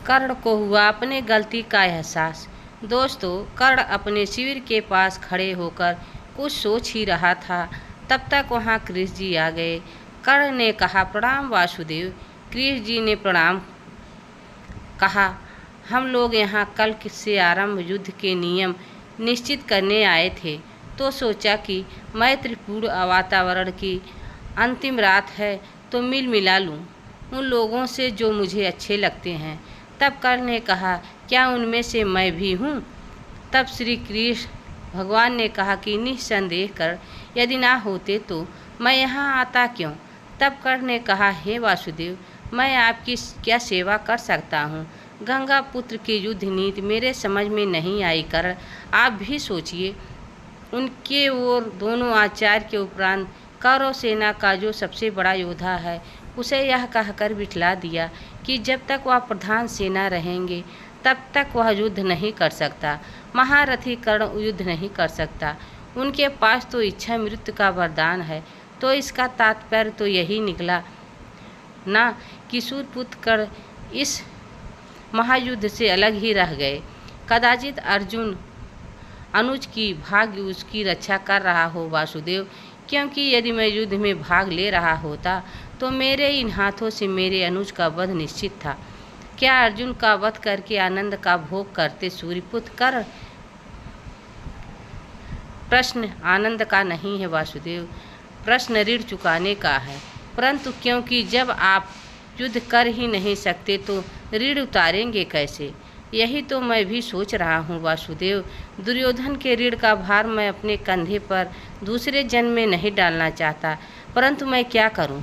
कर्ण को हुआ अपने गलती का एहसास। दोस्तों, कर्ण अपने शिविर के पास खड़े होकर कुछ सोच ही रहा था, तब तक वहाँ कृष्ण जी आ गए। कर्ण ने कहा, प्रणाम वासुदेव। कृष्ण जी ने प्रणाम कहा, हम लोग यहाँ कल से आरंभ युद्ध के नियम निश्चित करने आए थे, तो सोचा कि मैत्रीपूर्ण वातावरण की अंतिम रात है तो मिल मिला लूँ उन लोगों से जो मुझे अच्छे लगते हैं। तब कर्ण ने कहा, क्या उनमें से मैं भी हूँ? तब श्री कृष्ण भगवान ने कहा कि निस्संदेह कर्ण, यदि ना होते तो मैं यहाँ आता क्यों? तब कर्ण ने कहा, हे वासुदेव, मैं आपकी क्या सेवा कर सकता हूँ? गंगा पुत्र की युद्ध नीति मेरे समझ में नहीं आई। कर्ण, आप भी सोचिए। उनके और दोनों आचार्य के उपरांत कौरव सेना का जो सबसे बड़ा योद्धा है, उसे यह कहकर बिठला दिया कि जब तक वह प्रधान सेना रहेंगे तब तक वह युद्ध नहीं कर सकता। महारथी कर्ण युद्ध नहीं कर सकता। उनके पास तो इच्छा मृत्यु का वरदान है। तो इसका तात्पर्य तो यही निकला ना कि सूर्यपुत्र कर्ण इस महायुद्ध से अलग ही रह गए। कदाचित अर्जुन अनुज की भाग्य उसकी रक्षा कर रहा हो वासुदेव, क्योंकि यदि मैं युद्ध में भाग ले रहा होता तो मेरे इन हाथों से मेरे अनुज का वध निश्चित था। क्या अर्जुन का वध करके आनंद का भोग करते सूर्यपुत्र कर्ण? प्रश्न आनंद का नहीं है वासुदेव, प्रश्न ऋण चुकाने का है। परंतु क्योंकि जब आप युद्ध कर ही नहीं सकते तो ऋण उतारेंगे कैसे? यही तो मैं भी सोच रहा हूँ वासुदेव। दुर्योधन के ऋण का भार मैं अपने कंधे पर दूसरे जन्म में नहीं डालना चाहता, परंतु मैं क्या करूँ?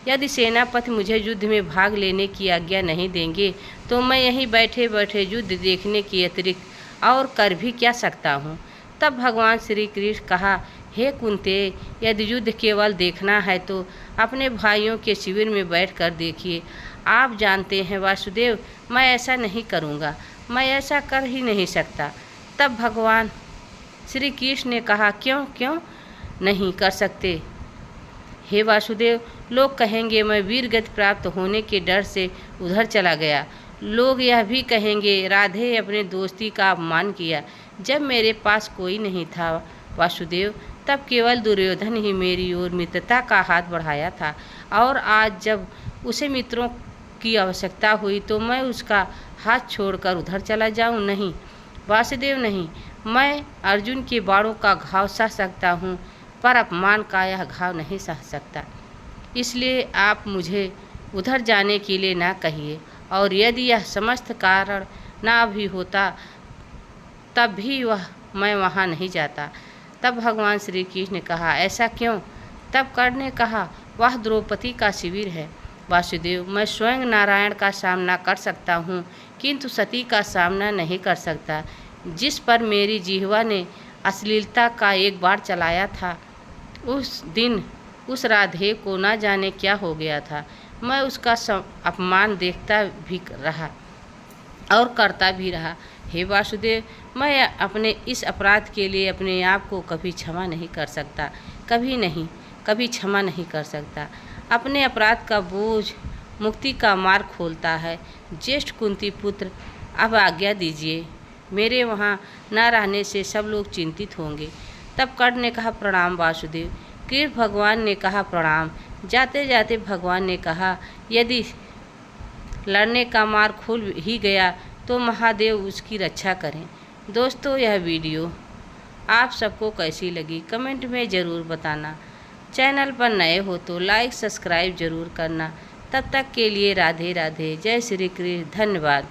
यदि सेनापति मुझे युद्ध में भाग लेने की आज्ञा नहीं देंगे तो मैं यहीं बैठे बैठे युद्ध देखने के अतिरिक्त और कर भी क्या सकता हूँ? तब भगवान श्री कृष्ण कहा, हे कुंते, यदि युद्ध केवल देखना है तो अपने भाइयों के शिविर में बैठकर देखिए। आप जानते हैं वासुदेव, मैं ऐसा नहीं करूँगा, मैं ऐसा कर ही नहीं सकता। तब भगवान श्री कृष्ण ने कहा, क्यों क्यों नहीं कर सकते? हे वासुदेव, लोग कहेंगे मैं वीर गति प्राप्त होने के डर से उधर चला गया। लोग यह भी कहेंगे राधे अपने दोस्ती का अपमान किया। जब मेरे पास कोई नहीं था वासुदेव, तब केवल दुर्योधन ही मेरी ओर मित्रता का हाथ बढ़ाया था, और आज जब उसे मित्रों की आवश्यकता हुई तो मैं उसका हाथ छोड़कर उधर चला जाऊं? नहीं वासुदेव, नहीं। मैं अर्जुन के बाणों का घाव सह सकता हूँ, पर अपमान का यह घाव नहीं सह सकता। इसलिए आप मुझे उधर जाने के लिए ना कहिए, और यदि यह समस्त कारण ना भी होता तब भी मैं वहाँ नहीं जाता। तब भगवान श्री कृष्ण ने कहा, ऐसा क्यों? तब कर्ण ने कहा, वह द्रौपदी का शिविर है वासुदेव। मैं स्वयं नारायण का सामना कर सकता हूँ, किंतु सती का सामना नहीं कर सकता, जिस पर मेरी जिह्वा ने अश्लीलता का एक बार चलाया था। उस दिन उस राधे को ना जाने क्या हो गया था। मैं उसका अपमान देखता भी रहा और करता भी रहा। हे वासुदेव, मैं अपने इस अपराध के लिए अपने आप को कभी क्षमा नहीं कर सकता, कभी नहीं, कभी क्षमा नहीं कर सकता। अपने अपराध का बोझ मुक्ति का मार्ग खोलता है। ज्येष्ठ कुंती पुत्र, अब आज्ञा दीजिए, मेरे वहाँ न रहने से सब लोग चिंतित होंगे। तब कर्ण ने कहा, प्रणाम वासुदेव। कृष्ण भगवान ने कहा, प्रणाम। जाते जाते भगवान ने कहा, यदि लड़ने का मार्ग खुल ही गया तो महादेव उसकी रक्षा करें। दोस्तों, यह वीडियो आप सबको कैसी लगी कमेंट में ज़रूर बताना। चैनल पर नए हो तो लाइक सब्सक्राइब ज़रूर करना। तब तक के लिए राधे राधे, जय श्री कृष्ण, धन्यवाद।